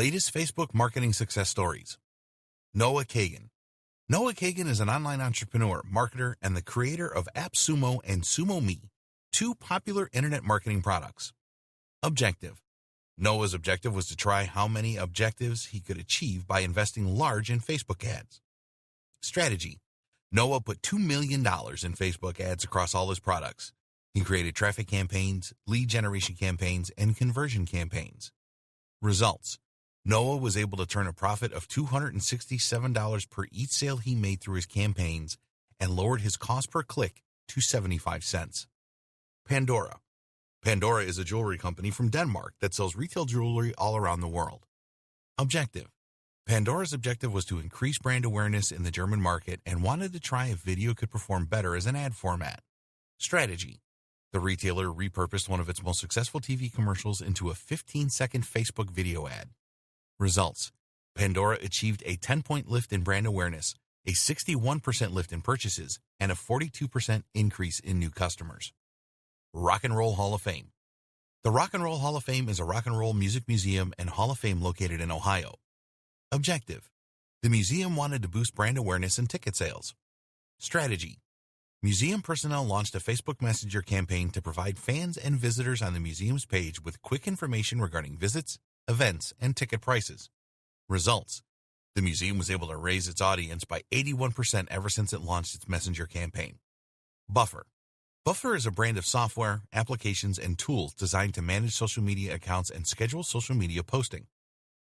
Latest Facebook marketing success stories. Noah Kagan. Noah Kagan is an online entrepreneur, marketer, and the creator of AppSumo and SumoMe, two popular internet marketing products. Objective. Noah's objective was to try how many objectives he could achieve by investing large in Facebook ads. Strategy. Noah put $2 million in Facebook ads across all his products. He created traffic campaigns, lead generation campaigns, and conversion campaigns. Results. Noah was able to turn a profit of $267 per each sale he made through his campaigns and lowered his cost per click to 75 cents. Pandora. Pandora is a jewelry company from Denmark that sells retail jewelry all around the world. Objective. Pandora's objective was to increase brand awareness in the German market and wanted to try if video could perform better as an ad format. Strategy. The retailer repurposed one of its most successful TV commercials into a 15-second Facebook video ad. Results. Pandora achieved a 10-point lift in brand awareness, a 61% lift in purchases, and a 42% increase in new customers. Rock and Roll Hall of Fame. The Rock and Roll Hall of Fame is a rock and roll music museum and Hall of Fame located in Ohio. Objective. The museum wanted to boost brand awareness and ticket sales. Strategy. Museum personnel launched a Facebook Messenger campaign to provide fans and visitors on the museum's page with quick information regarding visits, events, and ticket prices. Results. The museum was able to raise its audience by 81% ever since it launched its Messenger campaign. Buffer. Buffer is a brand of software, applications, and tools designed to manage social media accounts and schedule social media posting.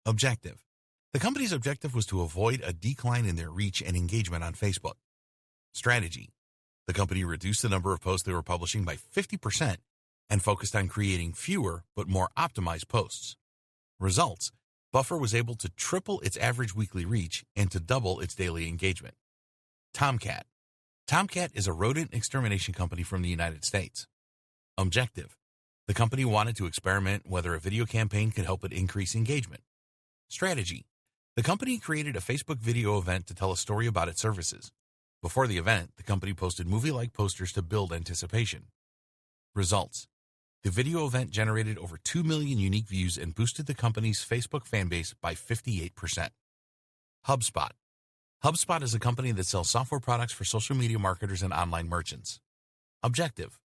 Objective. The company's objective was to avoid a decline in their reach and engagement on Facebook. Strategy. The company reduced the number of posts they were publishing by 50% and focused on creating fewer but more optimized posts. Results. Buffer was able to triple its average weekly reach and to double its daily engagement. Tomcat. Tomcat is a rodent extermination company from the United States. Objective. The company wanted to experiment whether a video campaign could help it increase engagement. Strategy. The company created a Facebook video event to tell a story about its services. Before the event, the company posted movie-like posters to build anticipation. Results. The video event generated over 2 million unique views and boosted the company's Facebook fanbase by 58%. HubSpot. HubSpot is a company that sells software products for social media marketers and online merchants. Objective.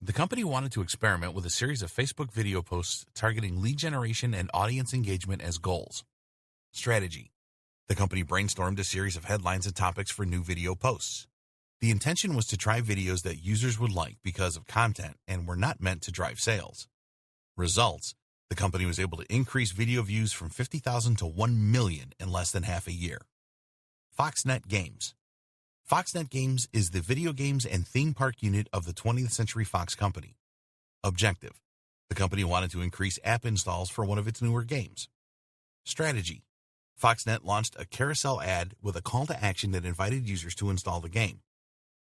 The company wanted to experiment with a series of Facebook video posts targeting lead generation and audience engagement as goals. Strategy. The company brainstormed a series of headlines and topics for new video posts. The intention was to try videos that users would like because of content and were not meant to drive sales. Results. The company was able to increase video views from 50,000 to 1 million in less than half a year. Foxnet Games. Foxnet Games is the video games and theme park unit of the 20th Century Fox Company. Objective. The company wanted to increase app installs for one of its newer games. Strategy. Foxnet launched a carousel ad with a call to action that invited users to install the game.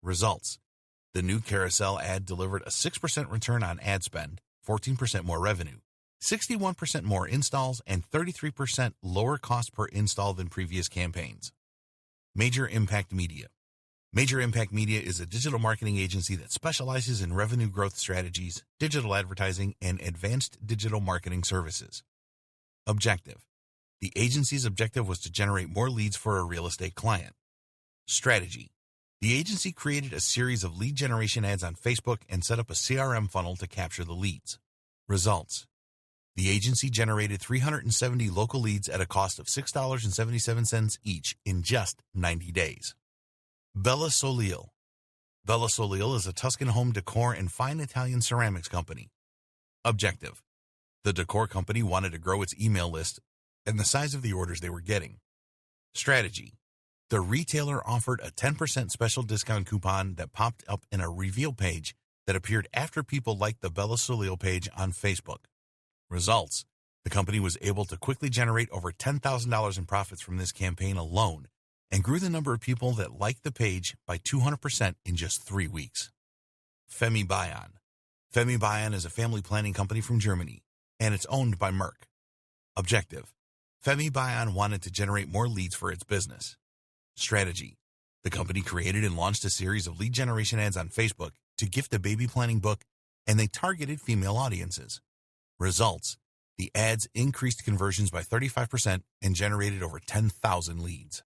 Results. The new carousel ad delivered a 6% return on ad spend, 14% more revenue, 61% more installs, and 33% lower cost per install than previous campaigns. Major Impact Media. Major Impact Media is a digital marketing agency that specializes in revenue growth strategies, digital advertising, and advanced digital marketing services. Objective. The agency's objective was to generate more leads for a real estate client. Strategy. The agency created a series of lead generation ads on Facebook and set up a CRM funnel to capture the leads. Results. The agency generated 370 local leads at a cost of $6.77 each in just 90 days. Bella Soleil. Bella Soleil is a Tuscan home decor and fine Italian ceramics company. Objective. The decor company wanted to grow its email list and the size of the orders they were getting. Strategy. The retailer offered a 10% special discount coupon that popped up in a reveal page that appeared after people liked the Bella Soleil page on Facebook. Results. The company was able to quickly generate over $10,000 in profits from this campaign alone and grew the number of people that liked the page by 200% in just 3 weeks. Femi Bayan. Femi Bayan is a family planning company from Germany, and it's owned by Merck. Objective. Femi Bayan wanted to generate more leads for its business. Strategy. The company created and launched a series of lead generation ads on Facebook to gift a baby planning book, and they targeted female audiences. Results. The ads increased conversions by 35% and generated over 10,000 leads.